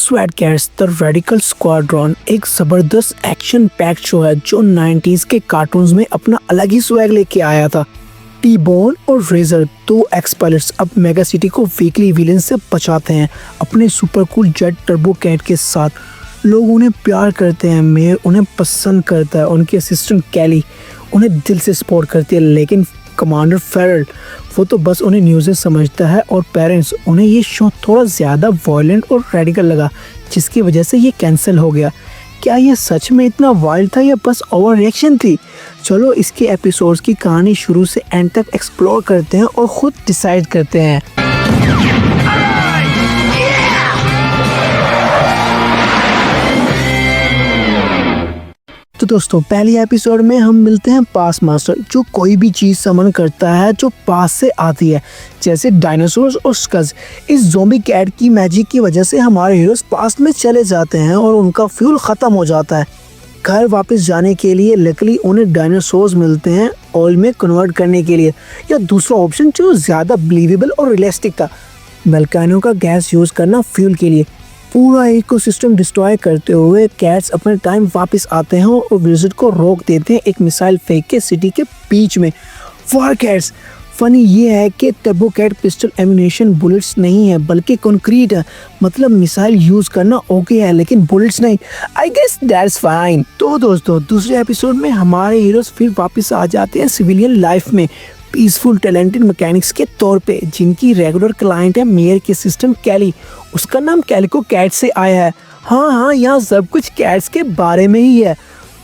स्वैट cats the radical squadron एक जबरदस्त action packed show है जो 90s के कार्टून्स में अपना अलग ही स्वैग लेके आया था। टी-बोन और रेजर, दो एक्स पायलट्स, अब मेगा सिटी को वीकली विलेन से बचाते हैं अपने super cool jet Turbo Kat के साथ। लोग उन्हें प्यार करते हैं, मेयर उन्हें पसंद करता है, उनकी असिस्टेंट कैली उन्हें दिल से सपोर्ट करती है, लेकिन कमांडर फेरल वो तो बस उन्हें न्यूज़ समझता है। और पेरेंट्स, उन्हें ये शो थोड़ा ज़्यादा वायलेंट और रेडिकल लगा जिसकी वजह से ये कैंसिल हो गया। क्या ये सच में इतना वाइल्ड था या बस ओवर रिएक्शन थी? चलो इसके एपिसोड्स की कहानी शुरू से एंड तक एक्सप्लोर करते हैं और खुद डिसाइड करते हैं। तो दोस्तों, पहले एपिसोड में हम मिलते हैं पास मास्टर, जो कोई भी चीज़ समन करता है जो पास से आती है, जैसे डायनासोर्स और स्कज। इस ज़ॉम्बी कैट की मैजिक की वजह से हमारे हीरोज पास्ट में चले जाते हैं और उनका फ्यूल ख़त्म हो जाता है। घर वापस जाने के लिए लकीली उन्हें डायनासोर्स मिलते हैं ऑयल में कन्वर्ट करने के लिए, या दूसरा ऑप्शन जो ज़्यादा बिलीवेबल और रियलिस्टिक था, वोल्केनो का गैस यूज़ करना फ्यूल के लिए। पूरा इकोसिस्टम डिस्ट्रॉय करते हुए कैट्स अपने टाइम वापस आते हैं और विजिट को रोक देते हैं एक मिसाइल फेंक के सिटी के बीच में। फॉर कैट्स, फनी ये है कि Turbo Kat pistol ammunition bullets नहीं है बल्कि कंक्रीट है, मतलब मिसाइल यूज करना ओके है लेकिन बुलेट्स नहीं। I guess that's fine. तो दोस्तों, दूसरे एपिसोड में हमारे हीरोज फिर वापस आ जाते हैं सिविलियन लाइफ में, पीसफुल टैलेंटेड मैकेनिक्स के तौर पे, जिनकी रेगुलर क्लाइंट है मेयर की असिस्टेंट कैली। उसका नाम कैलिको कैट से आया है। हाँ, यहाँ सब कुछ कैट्स के बारे में ही है।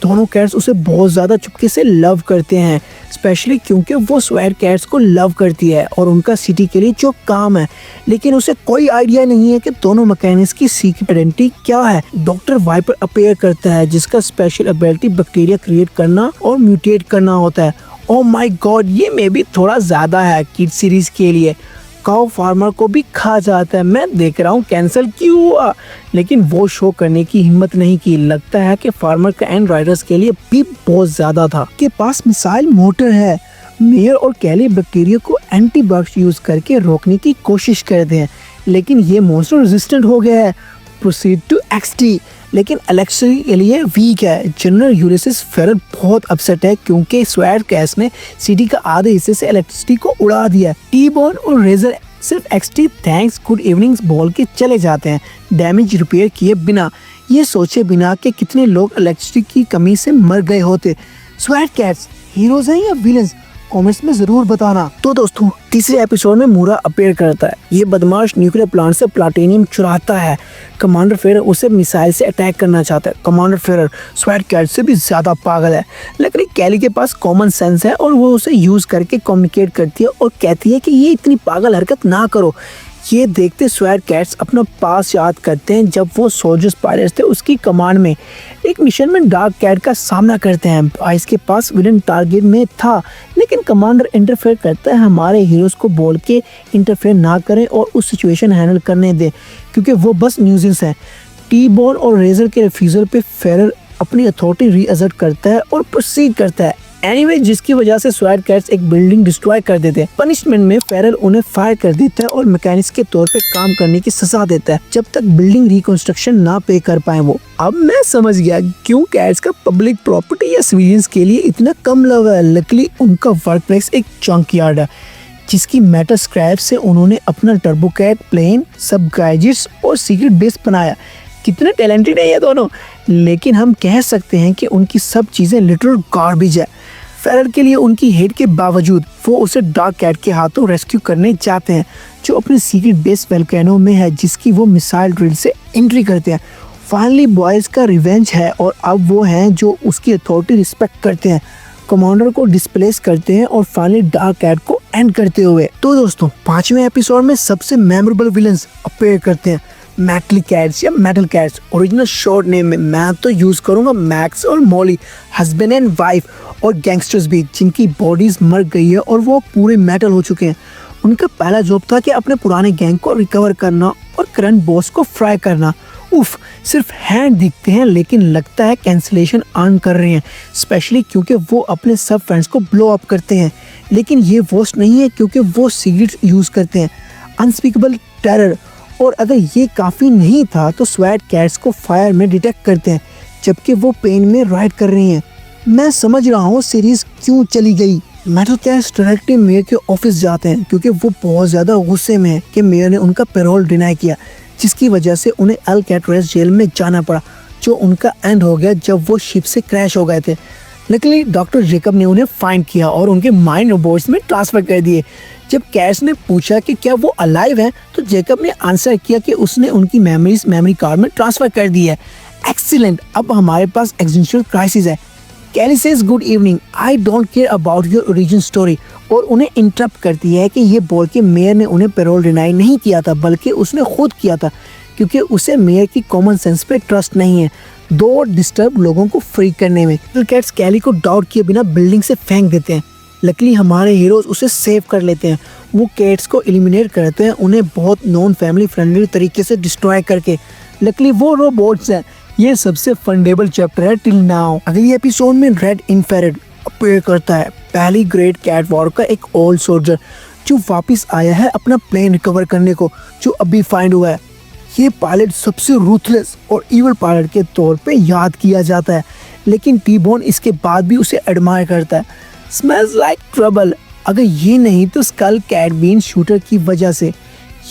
दोनों कैट्स उसे बहुत ज़्यादा चुपके से लव करते हैं, स्पेशली क्योंकि वो स्वैट कैट्स को लव करती है और उनका सिटी के लिए जो काम है। लेकिन उसे कोई आइडिया नहीं है कि दोनों मैकेनिक्स की सीक्रेट आइडेंटिटी क्या है। डॉक्टर वाइपर अपीयर करता है जिसका स्पेशल एबिलिटी बैक्टीरिया क्रिएट करना और म्यूटेट करना होता है। ओह माय गॉड, ये मे भी थोड़ा ज़्यादा है किड सीरीज के लिए। काउ फार्मर को भी खा जाता है। मैं देख रहा हूँ कैंसिल क्यों हुआ, लेकिन वो शो करने की हिम्मत नहीं की। लगता है कि फार्मर का एंड राइडर्स के लिए भी बहुत ज़्यादा था। के पास मिसाइल मोटर है। मेयर और कैली बैक्टीरिया को एंटीबॉक्स यूज करके रोकने की कोशिश करते हैं, लेकिन ये मॉन्स्टर रेजिस्टेंट हो गया है। प्रोसीड टू एक्सटी, लेकिन इलेक्ट्रिसिटी के लिए वीक है। जनरल यूलिसिस फेरल बहुत अपसेट है क्योंकि स्वैट कैट्स ने सिटी का आधे हिस्से से इलेक्ट्रिसिटी को उड़ा दिया। टी-बोन और रेजर सिर्फ एक्सटी थैंक्स गुड इवनिंग्स बोल के चले जाते हैं, डैमेज रिपेयर किए बिना, ये सोचे बिना कि कितने लोग इलेक्ट्रिसिटी की कमी से मर गए होते। स्वैट कैट्स हीरोज हैं या विलेंस? कमेंट्स में जरूर बताना। तो दोस्तों, तीसरे एपिसोड में मूरा अपीयर करता है। ये बदमाश न्यूक्लियर प्लांट से प्लाटिनियम चुराता है। कमांडर फेरर उसे मिसाइल से अटैक करना चाहता है। कमांडर फेरर स्वैट कैट से भी ज्यादा पागल है, लेकिन कैली के पास कॉमन सेंस है और वो उसे यूज करके कम्युनिकेट करती है और कहती है कि ये इतनी पागल हरकत ना करो। ये देखते स्वैट कैट्स अपना पास याद करते हैं जब वो सोल्जर्स पायलट्स थे उसकी कमांड में। एक मिशन में डार्क कैट का सामना करते हैं। आइस के पास विलन टारगेट में था, लेकिन कमांडर इंटरफेयर करता है हमारे हीरोज को बोल के इंटरफेयर ना करें और उस सिचुएशन हैंडल करने दें क्योंकि वो बस न्यूज़ेंस हैं। टी-बोन और रेजर के रिफ्यूजल पे फेरर अपनी अथॉरिटी रीअसर्ट करता है और प्रोसीड करता है। एनीवे, जिसकी वजह से स्वैट कैट्स एक बिल्डिंग डिस्ट्रॉय कर देते हैं। पनिशमेंट में फेरल उन्हें फायर कर देता है और मैकेनिक्स के तौर पे काम करने की सजा देता है जब तक बिल्डिंग रिकंस्ट्रक्शन ना पे कर पाए वो। अब मैं समझ गया क्यों कैट्स का पब्लिक प्रॉपर्टी या सिविलियंस के लिए इतना कम लव है। लकीली उनका वर्क प्लेस एक जंक यार्ड है जिसकी मेटल स्क्रैप से उन्होंने अपना टर्बो कैट प्लेन, सब गैजेट्स और सीक्रेट बेस बनाया। कितने टैलेंटेड है ये दोनों, लेकिन हम कह सकते हैं कि उनकी सब चीज़ें लिटरल गार्बेज है। फेरल के लिए उनकी हेट के बावजूद वो उसे डार्क कैट के हाथों रेस्क्यू करने जाते हैं जो अपने सीक्रेट बेस वोल्केनो में है जिसकी वो मिसाइल ड्रिल से एंट्री करते हैं। फाइनली बॉयज़ का रिवेंज है और अब वो हैं जो उसकी अथॉरिटी रिस्पेक्ट करते हैं, कमांडर को डिस्प्लेस करते हैं और फाइनली डार्क कैट को एंड करते हुए। तो दोस्तों, 5वें एपिसोड में सबसे मेमोरेबल विलन्स अपीयर करते हैं, मैटल कैट्स या metal cats. Original short name में मैं तो यूज करूंगा मैक्स और मॉली, हस्बैंड एंड वाइफ, और गैंगस्टर्स भी जिनकी बॉडीज मर गई है और वो पूरे मेटल हो चुके हैं। उनका पहला जॉब था कि अपने पुराने गैंग को रिकवर करना और करंट बॉस को फ्राई करना। उफ, सिर्फ हैंड दिखते हैं लेकिन लगता है कैंसिलेशन अर्न कर रहे हैं, स्पेशली क्योंकि वो अपने सब फ्रेंड्स को ब्लो अप करते हैं। लेकिन ये वर्स्ट नहीं है क्योंकि वो सिगरेट यूज करते हैं। अनस्पीकेबल टेरर और अगर ये काफ़ी नहीं था तो स्वैट कैट्स को फायर में डिटेक्ट करते हैं जबकि वो पेन में राइड कर रही हैं। मैं समझ रहा हूँ सीरीज क्यों चली गई। मेटल कैट्स डायरेक्टली मेयर के ऑफिस जाते हैं क्योंकि वो बहुत ज़्यादा गुस्से में है कि मेयर ने उनका पैरोल डिनाई किया, जिसकी वजह से उन्हें अल्कैट्राज़ जेल में जाना पड़ा, जो उनका एंड हो गया जब वो शिप से क्रैश हो गए थे। लकीली डॉक्टर जेकब ने उन्हें फाइंड किया और उनके माइंड रोबोट्स में ट्रांसफ़र कर दिए। जब कैट्स ने पूछा कि क्या वो अलाइव हैं तो जेकब ने आंसर किया कि उसने उनकी मेमोरीज मेमोरी कार्ड में ट्रांसफ़र कर दी है। एक्सीलेंट, अब हमारे पास एग्जिस्टेंशियल क्राइसिस है। Kelly says good evening, I don't care about your origin story, और उन्हें इंटरप्ट करती है कि ये बोल के मेयर ने उन्हें पैरोल डिनाई नहीं किया था बल्कि उसने खुद किया था क्योंकि उसे मेयर की कॉमन सेंस पे ट्रस्ट नहीं है दो डिस्टर्ब लोगों को फ्री करने में। कैट्स कैली को डाउट किए बिना बिल्डिंग से फेंक देते हैं। लकीली हमारे हीरोज उसे सेव कर लेते हैं। वो कैट्स को एलिमिनेट करते हैं, उन्हें बहुत नॉन फैमिली फ्रेंडली तरीके से डिस्ट्रॉय करके। लकीली वो रोबोट्स हैं। ये सबसे फंडेबल चैप्टर है टिल नाउ। अगली एपिसोड में रेड इन्फेरिड अपीयर करता है, पहली ग्रेट कैट वॉर का एक ओल्ड सोल्जर जो वापस आया है अपना प्लेन रिकवर करने को, जो अभी फाइंड हुआ है। ये पायलट सबसे रूथलेस और इवल पायलट के तौर पे याद किया जाता है, लेकिन टी-बोन इसके बाद भी उसे एडमायर करता है। Smells like trouble. अगर ये नहीं तो स्कल कैट बीन शूटर की वजह से।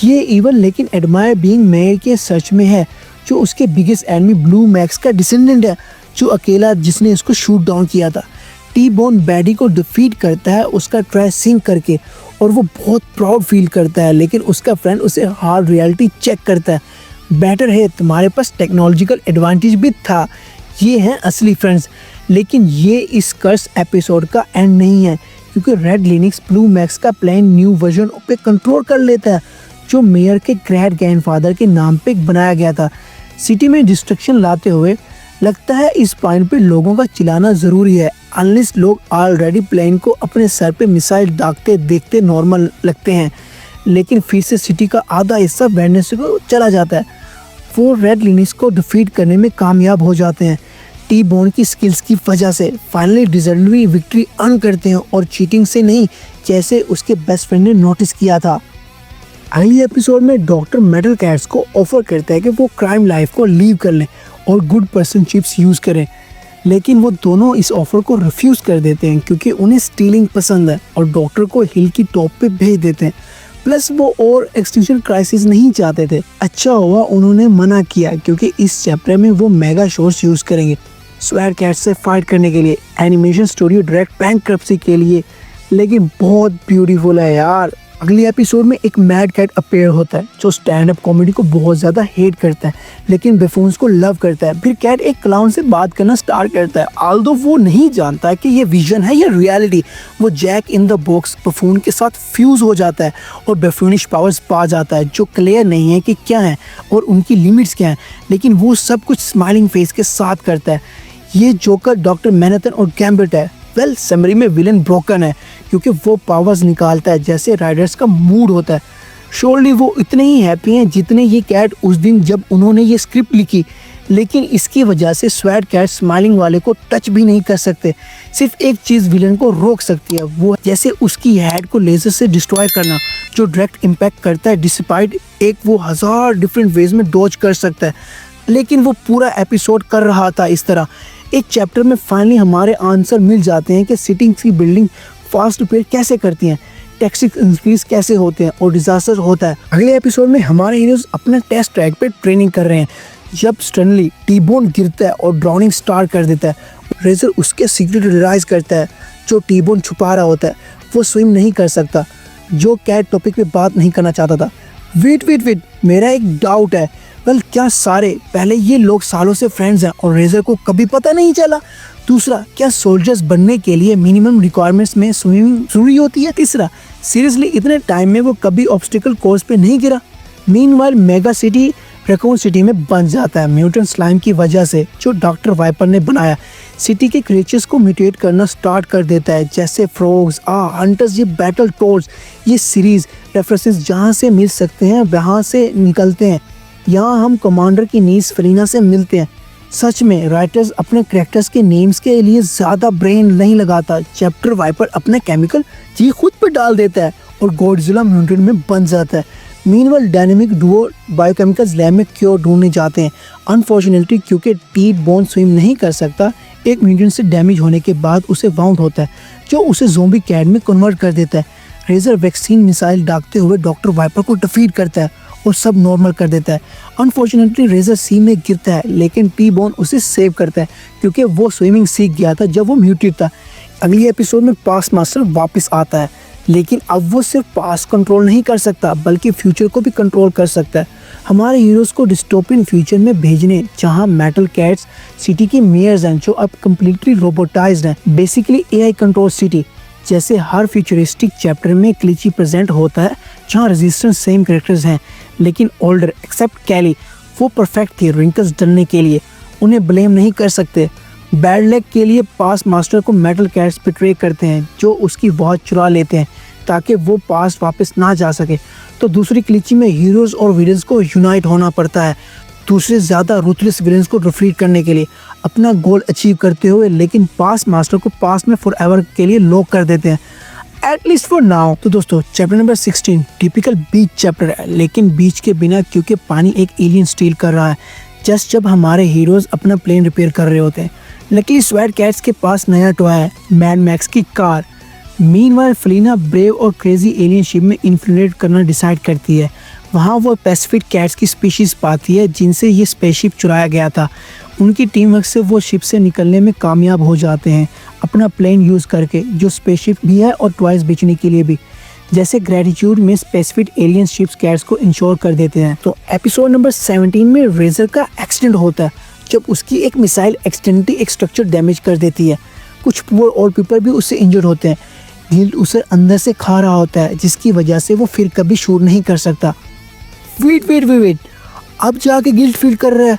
ये इवल लेकिन एडमायर बीइंग मेयर के सर्च में है, जो उसके बिगेस्ट एनिमी ब्लू मैक्स का डिसेंडेंट है, जो अकेला जिसने इसको शूट डाउन किया था। टी-बोन बैडी को डिफीट करता है उसका ट्राई सिंक करके, और वो बहुत प्राउड फील करता है, लेकिन उसका फ्रेंड उसे हार्ड रियलिटी चेक करता है। बेटर है तुम्हारे पास टेक्नोलॉजिकल एडवांटेज भी था। ये हैं असली फ्रेंड्स। लेकिन ये इस कर्स एपिसोड का एंड नहीं है, क्योंकि रेड लिनक्स ब्लू मैक्स का प्लान न्यू वर्जन पे कंट्रोल कर लेता है, जो मेयर के ग्रैंड ग्रैंडफादर के नाम पे बनाया गया था। सिटी में डिस्ट्रक्शन लाते हुए लगता है इस पॉइंट पे लोगों का चिल्लाना ज़रूरी है, अनलेस लोग ऑलरेडी प्लेन को अपने सर पे मिसाइल दागते देखते नॉर्मल लगते हैं। लेकिन फिर से सिटी का आधा हिस्सा वेडनेसडे को चला जाता है। वो रेड लिनक्स को डिफीट करने में कामयाब हो जाते हैं टी-बोन की स्किल्स की वजह से। फाइनली डिजर्वी विक्ट्री अर्न करते हैं, और चीटिंग से नहीं, जैसे उसके बेस्ट फ्रेंड ने नोटिस किया था। अगली एपिसोड में डॉक्टर मेटल कैट्स को ऑफर करता है कि वो क्राइम लाइफ को लीव कर लें और गुड पर्सन चिप्स यूज़ करें, लेकिन वो दोनों इस ऑफर को रिफ्यूज़ कर देते हैं क्योंकि उन्हें स्टीलिंग पसंद है, और डॉक्टर को हिल की टॉप पे भेज देते हैं। प्लस वो और एक्सटेंशन क्राइसिस नहीं चाहते थे। अच्छा हुआ उन्होंने मना किया, क्योंकि इस चैप्टर में वो मेगा शोर्स यूज़ करेंगे स्वैट कैट से फाइट करने के लिए, एनिमेशन स्टूडियो डायरेक्ट बैंकरप्सी के लिए। लेकिन बहुत ब्यूटीफुल है यार। अगली एपिसोड में एक मैड कैट अपीयर होता है जो स्टैंड अप कॉमेडी को बहुत ज़्यादा हेट करता है, लेकिन बेफून्स को लव करता है। फिर कैट एक क्लाउन से बात करना स्टार्ट करता है, ऑल्दो वो नहीं जानता कि ये विजन है या रियलिटी। वो Jack in the box buffoon के साथ फ्यूज हो जाता है और बेफूनिश पावर्स पा जाता है, जो क्लियर नहीं है कि क्या है और उनकी लिमिट्स क्या हैं, लेकिन वो सब कुछ स्माइलिंग फेस के साथ करता है। ये जोकर डॉक्टर मैनहट्टन और गैम्बिट है। वेल समरी में विलन ब्रोकन है, क्योंकि वो पावर्स निकालता है जैसे राइडर्स का मूड होता है। श्योरली वो इतने ही हैप्पी हैं जितने ये कैट उस दिन जब उन्होंने ये स्क्रिप्ट लिखी, लेकिन इसकी वजह से स्वैट कैट स्माइलिंग वाले को टच भी नहीं कर सकते। सिर्फ एक चीज़ विलन को रोक सकती है, वो जैसे उसकी हेड को लेजर से डिस्ट्रॉय करना, जो डायरेक्ट इम्पैक्ट करता है। डिस्पाइट एक वो 1000 डिफरेंट वेज में डॉज कर सकता है, लेकिन वो पूरा एपिसोड कर रहा था इस तरह। एक चैप्टर में फाइनली हमारे आंसर मिल जाते हैं कि सिटीज की बिल्डिंग फास्ट रिपेयर कैसे करती हैं, टैक्सिक इंक्रीज कैसे होते हैं और डिजास्टर होता है। अगले एपिसोड में हमारे हीरोज अपने टेस्ट ट्रैक पे ट्रेनिंग कर रहे हैं जब सडनली टी-बोन गिरता है और ड्राउनिंग स्टार्ट कर देता है। रेजर उसके सीक्रेट रियलाइज करता है जो टी-बोन छुपा रहा होता है। वो स्विम नहीं कर सकता, जो कैट टॉपिक पे बात नहीं करना चाहता था। वेट, मेरा एक डाउट है। वेल क्या सारे पहले ये लोग सालों से फ्रेंड्स हैं और रेजर को कभी पता नहीं चला? दूसरा, क्या सोल्जर्स बनने के लिए मिनिमम रिक्वायरमेंट्स में स्विमिंग जरूरी होती है? तीसरा, सीरियसली इतने टाइम में वो कभी ऑब्स्टिकल कोर्स पे नहीं गिरा? Meanwhile mega city raccoon city में बन जाता है म्यूटेंट स्लाइम की वजह से, जो डॉक्टर वाइपर ने बनाया। सिटी के क्रिएचर्स को म्यूटेट करना स्टार्ट कर देता है, जैसे फ्रॉग्स, हंटर्स, ये बैटल टोर्स। ये सीरीज रेफरेंसेस जहाँ से मिल सकते हैं वहाँ से निकलते हैं। यहाँ हम कमांडर की नीस फेलिना से मिलते हैं। सच में राइटर्स अपने कैरेक्टर्स के नेम्स के लिए ज़्यादा ब्रेन नहीं लगाता। चैप्टर वाइपर अपने केमिकल जी खुद पे डाल देता है और गॉडजिला म्यूटेंट में बन जाता है। Meanwhile dynamic Duo biochemicals lab में क्योर ढूंढने जाते हैं। अनफॉर्चुनेटली क्योंकि टी-बोन स्विम नहीं कर सकता, एक म्यूटेंट से डैमेज होने के बाद उसे वाउंड होता है जो उसे ज़ॉम्बी कैट में कन्वर्ट कर देता है। रेजर वैक्सीन मिसाइल दागते हुए डॉक्टर वाइपर को डिफीट करता है और सब नॉर्मल कर देता है। अनफॉर्चुनेटली रेजर सी में गिरता है लेकिन टी-बोन उसे सेव करता है क्योंकि वो स्विमिंग सीख गया था जब वो म्यूटेट था। अगली एपिसोड में पास्ट मास्टर वापस आता है, लेकिन अब वो सिर्फ पास्ट कंट्रोल नहीं कर सकता बल्कि फ्यूचर को भी कंट्रोल कर सकता है। हमारे हीरोज़ को डिस्टोपियन फ्यूचर में भेजने जहां मेटल कैट्स सिटी की मेयर्स हैं जो अब कम्प्लीटली रोबोटाइज्ड हैं, बेसिकली एआई कंट्रोल सिटी। जैसे हर फ्यूचरिस्टिक चैप्टर में क्लिची प्रेजेंट होता है जहां रेजिस्टेंस सेम कैरेक्टर्स हैं लेकिन ओल्डर, एक्सेप्ट कैली। वो परफेक्ट थी रिंकल्स डलने के लिए, उन्हें ब्लेम नहीं कर सकते। बैड लक के लिए पास्ट मास्टर को मेटल कैट्स बिट्रे करते हैं जो उसकी वॉच चुरा लेते हैं ताकि वो पास्ट वापस ना जा सके। तो दूसरी क्लिची में हीरोज़ और विलेंस को यूनाइट होना पड़ता है दूसरे ज़्यादा रूथलेस विलेंस को डिफीट करने के लिए, अपना गोल अचीव करते हुए, लेकिन पास्ट मास्टर को पास्ट में फॉर एवर के लिए लॉक कर देते हैं, एटलीस्ट फॉर नाउ। तो दोस्तों चैप्टर नंबर 16 टिपिकल बीच चैप्टर है, लेकिन बीच के बिना क्योंकि पानी एक एलियन स्टील कर रहा है जस्ट जब हमारे हीरोज़ अपना प्लेन रिपेयर कर रहे होते हैं। लकीली स्वैट कैट्स के पास नया टॉय है, मैड मैक्स की कार। मीनवाइल फलीना ब्रेव और क्रेजी एलियन शिप में इन्फ्iltrate करना डिसाइड करती है। वहाँ वो पैसिफिक कैट्स की स्पीशीज़ पाती है जिनसे ये स्पेसशिप चुराया गया था। उनकी टीम वर्क से वो शिप से निकलने में कामयाब हो जाते हैं अपना प्लेन यूज़ करके, जो स्पेसशिप भी है और टॉयज बेचने के लिए भी। जैसे ग्रेटिट्यूड में स्पेसिफिक एलियन शिप्स कैट्स को इंश्योर कर देते हैं। तो एपिसोड नंबर 17 में रेजर का एक्सीडेंट होता है जब उसकी एक मिसाइल एक्सीडेंटली एक स्ट्रक्चर डैमेज कर देती है। कुछ पुअर ओल्ड पीपल भी उससे इंजर्ड होते हैं। गिल्ट उसे अंदर से खा रहा होता है जिसकी वजह से वो फिर कभी शूट नहीं कर सकता। वेट, अब जाके गिल्ट फील कर रहा है।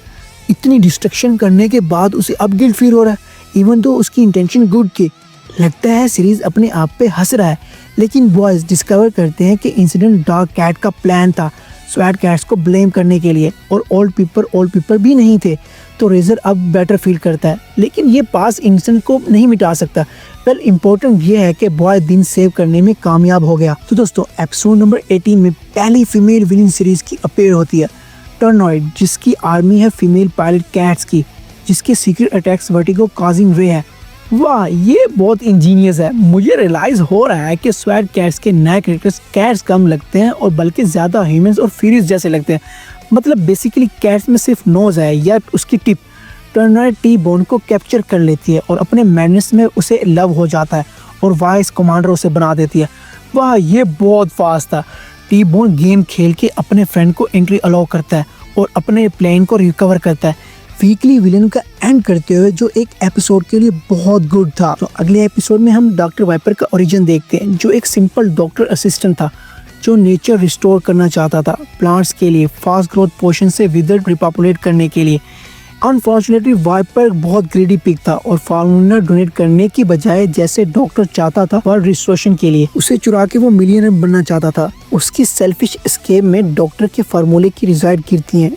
इतनी डिस्ट्रक्शन करने के बाद उसे अब गिल्ट फील हो रहा है इवन तो उसकी इंटेंशन गुड थी। लगता है सीरीज अपने आप पे हंस रहा है, लेकिन बॉयज डिस्कवर करते हैं कि इंसिडेंट डार्क कैट का प्लान था स्वैट कैट्स को ब्लेम करने के लिए, और ओल्ड पीपल भी नहीं थे। तो रेजर अब बेटर फील करता है, लेकिन ये पास इंसिडेंट को नहीं मिटा सकता। वेल इम्पोर्टेंट ये है कि बॉय दिन सेव करने में कामयाब हो गया। तो दोस्तों एपिसोड नंबर 18 में पहली फीमेल विलन सीरीज की अपेयर होती है टर्नॉइड, जिसकी आर्मी है फीमेल पायलट कैट्स की, जिसके सीक्रेट अटैक्स वर्टिगो कॉजिंग रे है। वाह, ये बहुत इंजीनियस है। मुझे रियलाइज हो रहा है कि स्वैट कैट्स के नए कैरेक्टर्स कैट्स कम लगते हैं और बल्कि ज़्यादा ह्यूमंस और फ्यूरीज जैसे लगते हैं। मतलब बेसिकली कैट्स में सिर्फ नोज है या उसकी टिप। टर्नर टी-बोन को कैप्चर कर लेती है और अपने मैडनेस में उसे लव हो जाता है और वाइस कमांडर उसे बना देती है। वाह, ये बहुत फास्ट था। टी-बोन गेम खेल के अपने फ्रेंड को एंट्री अलाउ करता है और अपने प्लेन को रिकवर करता है, वीकली विलन का एंड करते हुए, जो एक एपिसोड के लिए बहुत गुड था। तो अगले एपिसोड में हम डॉक्टर वाइपर का ओरिजिन देखते हैं, जो एक सिंपल डॉक्टर असिस्टेंट था जो नेचर रिस्टोर करना चाहता था प्लांट्स के लिए, फास्ट ग्रोथ पोर्शन से विदर्ड रिपॉपुलेट करने के लिए। अनफॉर्चुनेटली वाइपर बहुत ग्रीडी पिक था और फार्मूला डोनेट करने की बजाय जैसे डॉक्टर चाहता था वर्ल्ड रिस्टोरेशन के लिए, उसे चुरा के वो मिलियनर बनना चाहता था। उसकी सेल्फिश एस्केप में डॉक्टर के फार्मूले की रिजल्ट गिरती हैं,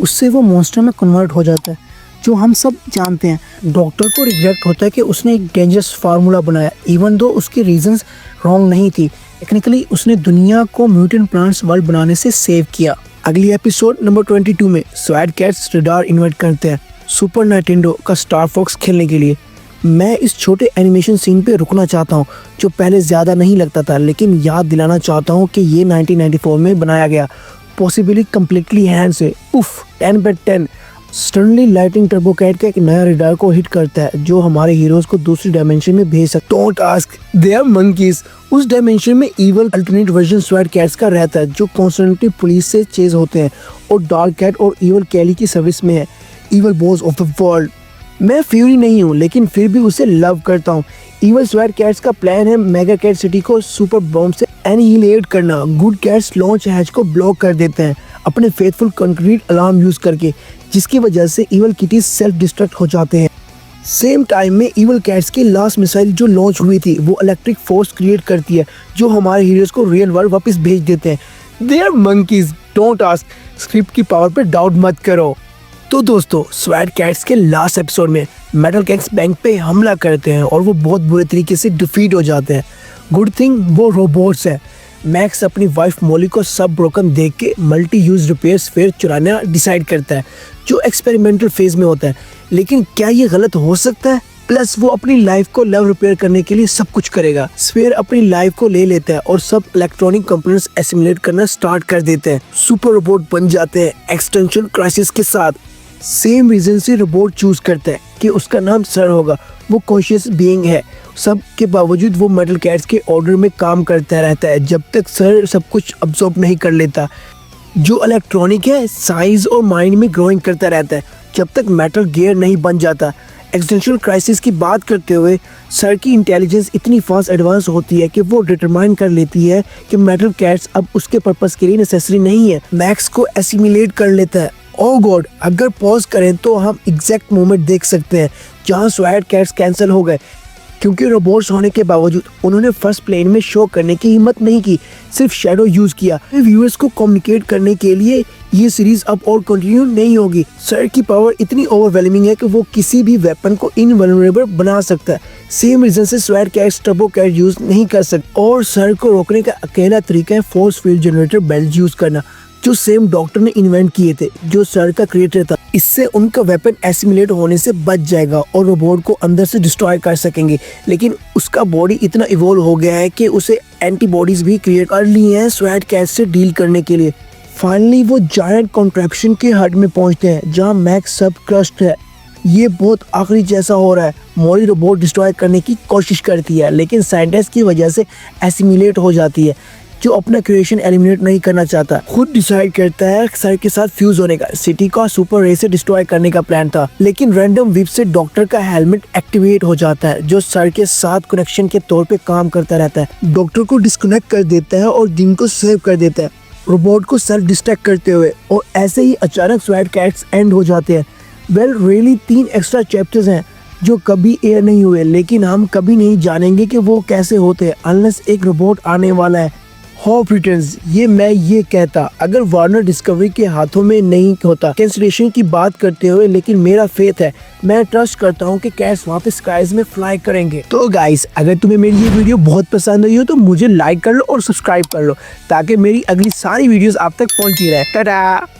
उससे वो मॉन्स्टर में कन्वर्ट हो जाता है, जो हम सब जानते हैं। डॉक्टर को रिग्रेट होता है कि उसने एक डेंजरस फार्मूला बनाया, इवन दो उसकी रीजंस रॉन्ग नहीं थी। टेक्निकली उसने दुनिया को म्यूटेंट प्लांट्स वर्ल्ड बनाने से सेव किया। अगली एपिसोड नंबर 22 में स्वैट कैट्स रेडार इन्वाइट करते हैं सुपर नाइटेंडो का स्टार फॉक्स खेलने के लिए। मैं इस छोटे एनिमेशन सीन पे रुकना चाहता हूँ जो पहले ज़्यादा नहीं लगता था, लेकिन याद दिलाना चाहता हूँ कि ये 1994 में बनाया गया, पॉसिबली कम्प्लीटली हैंड से। उफ, 10/10। सडनली लाइटिंग टर्बो कैट का एक नया रेडार को हिट करता है जो हमारे हीरोज को दूसरी डायमेंशन में भेज सकता है। Don't ask, they are monkeys. उस डायमेंशन में इवल अल्टरनेट वर्जन स्वैट कैट्स का रहता है जो कॉन्स्टेंटली पुलिस से चेज होते हैं और डार्क कैट और इवल कैली की सर्विस में है, evil boss of the world. मैं फ्यूरी नहीं हूँ, लेकिन फिर भी उसे लव करता हूँ। इवल स्वैट कैट्स का प्लान है मेगा कैट सिटी को सुपर बॉम्ब से एनिहिलेट करना। गुड कैट्स लॉन्च हैच को ब्लॉक कर देते हैं अपने फेथफुल कंक्रीट अलार्म यूज करके, जिसकी वजह से इवल किटीज सेल्फ डिस्ट्रक्ट हो जाते हैं। सेम टाइम में इवल कैट्स की लास्ट मिसाइल जो लॉन्च हुई थी वो इलेक्ट्रिक फोर्स क्रिएट करती है जो हमारे हीरोज को रियल वर्ल्ड वापस भेज देते हैं। They are monkeys, don't ask. Script की पावर पे डाउट मत करो। तो दोस्तों स्वैट कैट्स के लास्ट एपिसोड में मेटल कैट्स बैंक पे हमला करते हैं और वो बहुत बुरे तरीके से डिफीट हो जाते हैं। गुड थिंग वो रोबोट्स है। मैक्स अपनी वाइफ मॉली को सब ब्रोकन देख के मल्टी यूज रिपेयर स्फेयर चुराना डिसाइड करता है, जो एक्सपेरिमेंटल फेज में होता है। लेकिन क्या ये गलत हो सकता है? प्लस वो अपनी लाइफ को लव रिपेयर करने के लिए सब कुछ करेगा। स्फेयर अपनी लाइफ को ले लेता है और सब इलेक्ट्रॉनिक कंपोनेंट्स एसिमुलेट करना स्टार्ट कर देते हैं। सुपर रोबोट बन जाते हैं एक्सटेंशन क्राइसिस के साथ। सेम रीजन से रोबोट चूज करता है कि उसका नाम सर होगा। वो कॉन्शियस बीइंग है। सब के बावजूद वो मेटल कैट्स के ऑर्डर में काम करता रहता है जब तक सर सब कुछ अब्सॉर्ब नहीं कर लेता। जो इलेक्ट्रॉनिक है साइज और माइंड में ग्रोइंग करता रहता है जब तक मेटल गियर नहीं बन जाता। एक्सटेंशन क्राइसिस की बात करते हुए सर की इंटेलिजेंस इतनी फास्ट एडवांस होती है कि वो डिटरमाइन कर लेती है कि मेटल कैट्स अब उसके पर्पस के लिए नेसेसरी नहीं है। मैक्स को एसिमिलेट कर लेता है। ओह गॉड, अगर पॉज करें तो हम एग्जैक्ट मोमेंट देख सकते हैं जहां स्वैट कैट्स कैंसिल हो गए, क्योंकि रोबोट्स होने के बावजूद उन्होंने फर्स्ट प्लेन में शो करने की हिम्मत नहीं की, सिर्फ शैडो यूज किया। व्यूअर्स को कम्युनिकेट करने के लिए ये सीरीज अब और कंटिन्यू नहीं होगी। सर की पावर इतनी ओवरवेलमिंग है कि वो किसी भी वेपन को इनवल्नरेबल बना सकता है। सेम रीजन से स्वैट कैट्स टर्बो कैट यूज नहीं कर सकते और सर को रोकने का अकेला तरीका है force field generator belt use करना, जो सेम डॉक्टर ने इन्वेंट किए थे, जो सर का क्रिएटर था। इससे उनका वेपन एसिमुलेट होने से बच जाएगा और रोबोट को अंदर से डिस्ट्रॉय कर सकेंगे। लेकिन उसका बॉडी इतना इवॉल्व हो गया है कि उसे एंटीबॉडीज भी क्रिएट कर ली हैं स्वैट कैट से डील करने के लिए। फाइनली वो जायंट कॉन्ट्रैप्शन के हट में पहुंचते हैं जहां मैक्स सब क्रस्ट है। ये बहुत आखिरी जैसा हो रहा है। मॉली रोबोट डिस्ट्रॉय करने की कोशिश करती है लेकिन साइंटिस्ट की वजह से एसिमुलेट हो जाती है, जो अपना क्रिएशन एलिमिनेट नहीं करना चाहता। खुद डिसाइड करता है सर के साथ फ्यूज होने का। सिटी का सुपर रे से डिस्ट्रॉय करने का प्लान था, लेकिन रैंडम विप से डॉक्टर का हेलमेट एक्टिवेट हो जाता है, जो सर के साथ कनेक्शन के तौर पे काम करता रहता है। डॉक्टर को डिस्कनेक्ट कर देता है और दिन को सेव कर देता है, रोबोट को सेल्फ डिस्ट्रैक्ट करते हुए। और ऐसे ही अचानक स्वैट कैट्स एंड हो जाते हैं। वेल रियली 3 एक्स्ट्रा चैप्टर्स हैं जो कभी एयर नहीं हुए, लेकिन हम कभी नहीं जानेंगे कि वो कैसे होते हैं अनलेस एक रोबोट आने वाला है। होप रिटर्न्स, ये कहता अगर वार्नर डिस्कवरी के हाथों में नहीं होता। कैंसिलेशन की बात करते हुए, लेकिन मेरा फेथ है, मैं ट्रस्ट करता हूँ कि कैट्स वापस स्काइज में फ्लाई करेंगे। तो गाइस, अगर तुम्हें मेरी ये वीडियो बहुत पसंद आई हो तो मुझे लाइक कर लो और सब्सक्राइब कर लो ताकि मेरी अगली सारी वीडियोस आप तक पहुंचती रहे। टाटा।